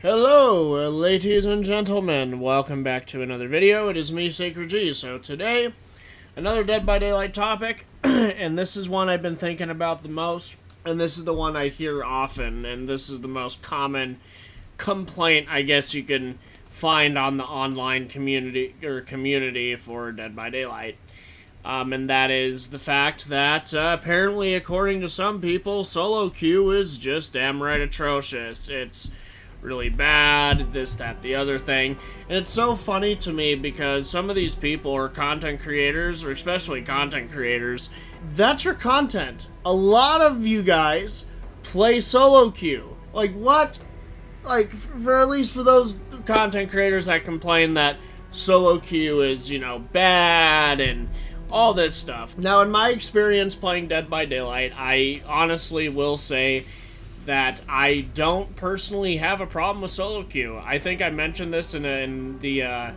Hello, ladies and gentlemen. Welcome back to another video. It is me, Sacred G. So today, another Dead by Daylight topic, and this is one I've been thinking about the most, and this is the one I hear often, and this is the most common complaint I guess you can find on the online community for Dead by Daylight. And that is the fact that apparently, according to some people, solo queue is just damn right atrocious. It's really bad, this, that, the other thing. And it's so funny to me because some of these people are content creators, or especially content creators. That's your content. A lot of you guys play solo queue. Like, what? Like, for at least for those content creators that complain that solo queue is, bad and all this stuff. Now, in my experience playing Dead by Daylight, I honestly will say that I don't personally have a problem with solo queue. I think I mentioned this in the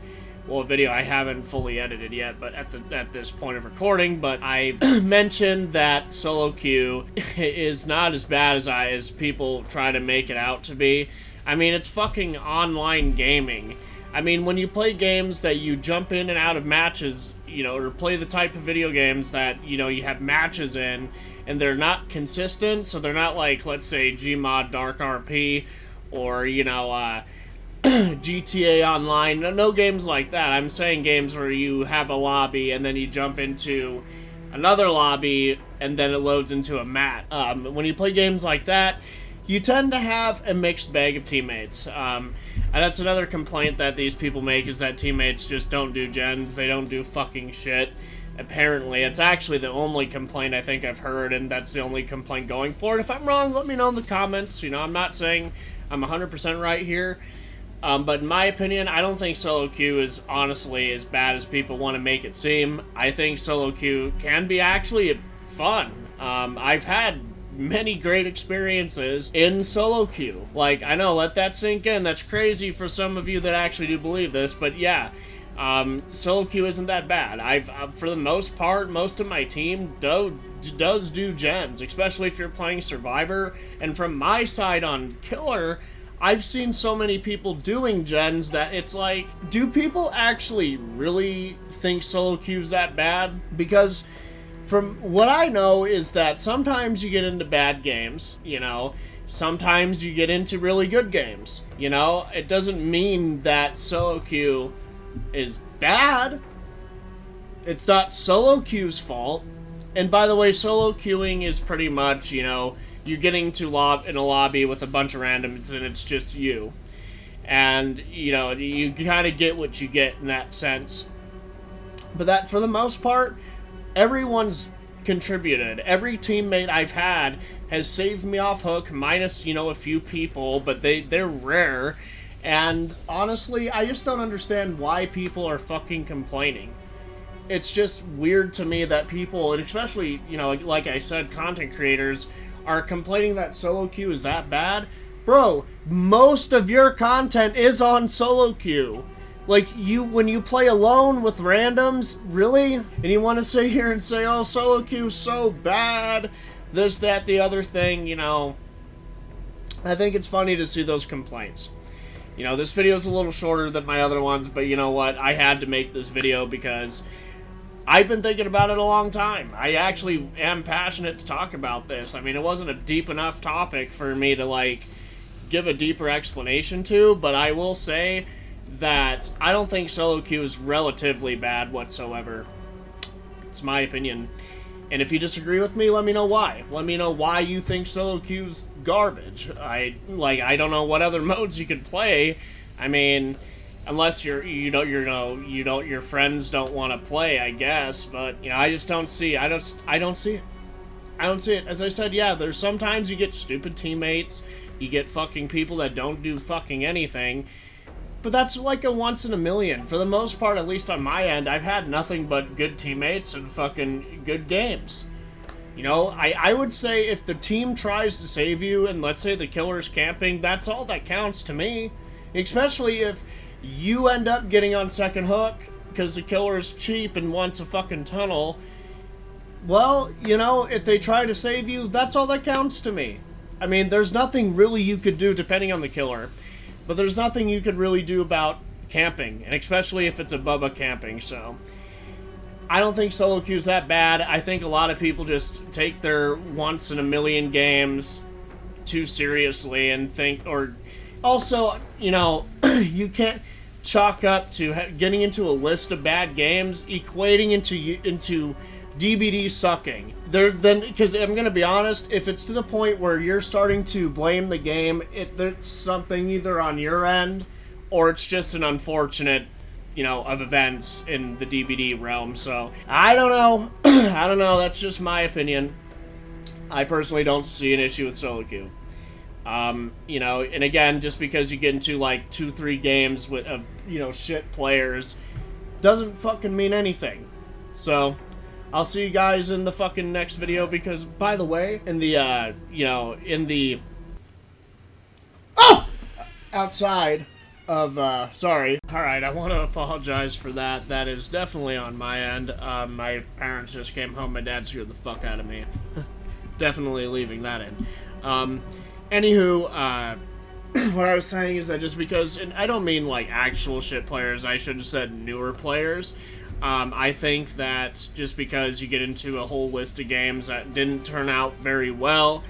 video I haven't fully edited yet, but at this point of recording. But I've mentioned that solo queue is not as bad as people try to make it out to be. I mean, it's fucking online gaming. I mean, when you play games that you jump in and out of matches, or play the type of video games that, you have matches in, and they're not consistent, so they're not like, let's say, Gmod Dark RP, or, GTA Online. No games like that. I'm saying games where you have a lobby, and then you jump into another lobby, and then it loads into a mat. When you play games like that, you tend to have a mixed bag of teammates. And that's another complaint that these people make, is that teammates just don't do gens. They don't do fucking shit. Apparently, it's actually the only complaint I think I've heard, and that's the only complaint going forward. If I'm wrong, let me know in the comments. I'm not saying I'm 100% right here. But in my opinion, I don't think solo queue is honestly as bad as people want to make it seem. I think solo queue can be actually fun. I've had many great experiences in solo queue. Like, I know, let that sink in. That's crazy for some of you that actually do believe this, but yeah, solo queue isn't that bad. I've for the most part, most of my team does do gens, especially if you're playing Survivor. And from my side on Killer, I've seen so many people doing gens that it's like, do people actually really think solo queue's that bad? Because from what I know is that sometimes you get into bad games, sometimes you get into really good games, it doesn't mean that solo queue is bad. It's not solo queue's fault. And by the way, solo queuing is pretty much, you're getting to in a lobby with a bunch of randoms and it's just you. And, you kind of get what you get in that sense. But that, for the most part, everyone's contributed. Every teammate I've had has saved me off hook, minus, a few people, but they're rare. And honestly, I just don't understand why people are fucking complaining. It's just weird to me that people, and especially, like I said, content creators, are complaining that solo queue is that bad. Bro, most of your content is on solo queue. Like, when you play alone with randoms, really? And you want to sit here and say, oh, solo queue's so bad, this, that, the other thing, I think it's funny to see those complaints. This video's a little shorter than my other ones, but you know what? I had to make this video because I've been thinking about it a long time. I actually am passionate to talk about this. I mean, it wasn't a deep enough topic for me to, give a deeper explanation to, but I will say that I don't think solo queue is relatively bad whatsoever. It's my opinion. And if you disagree with me, let me know why. Let me know why you think solo queue's garbage. I don't know what other modes you could play. I mean, unless your friends don't want to play, I guess, but I just don't see. I don't see it. I don't see it. As I said, yeah, there's sometimes you get stupid teammates. You get fucking people that don't do fucking anything. But that's like a once in a million. For the most part, at least on my end, I've had nothing but good teammates and fucking good games. I would say if the team tries to save you, and let's say the killer's camping, that's all that counts to me. Especially if you end up getting on second hook, because the killer is cheap and wants a fucking tunnel. Well, if they try to save you, that's all that counts to me. I mean, there's nothing really you could do depending on the killer. But there's nothing you could really do about camping, and especially if it's a Bubba camping, so I don't think solo queue's that bad. I think a lot of people just take their once in a million games too seriously and think, or also, you know, you can't chalk up to getting into a list of bad games equating into DBD sucking. Then, because I'm gonna be honest, if it's to the point where you're starting to blame the game, there's something either on your end or it's just an unfortunate, you know, of events in the DBD realm. So I don't know. I don't know. That's just my opinion. I personally don't see an issue with solo queue. You know, and again, just because you get into like 2-3 games of you know shit players doesn't fucking mean anything. So I'll see you guys in the fucking next video, because by the way, in the you know, in the outside of sorry. Alright, I want to apologize for that. That is definitely on my end. My parents just came home. My dad scared the fuck out of me. Definitely leaving that in. Anywho, what I was saying is that just because, and I don't mean like actual shit players, I should have said newer players. I think that just because you get into a whole list of games that didn't turn out very well,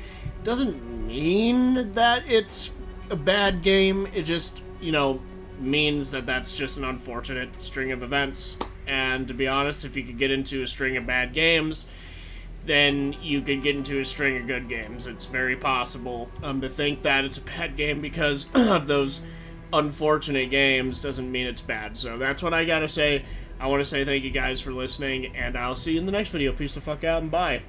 doesn't mean that it's a bad game. It just, you know, means that that's just an unfortunate string of events. And to be honest, if you could get into a string of bad games, then you could get into a string of good games. It's very possible. To think that it's a bad game because of those unfortunate games doesn't mean it's bad. So that's what I gotta say. I want to say thank you guys for listening, and I'll see you in the next video. Peace the fuck out and bye.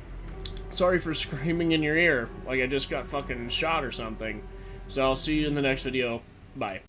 Sorry for screaming in your ear like I just got fucking shot or something. So I'll see you in the next video. Bye.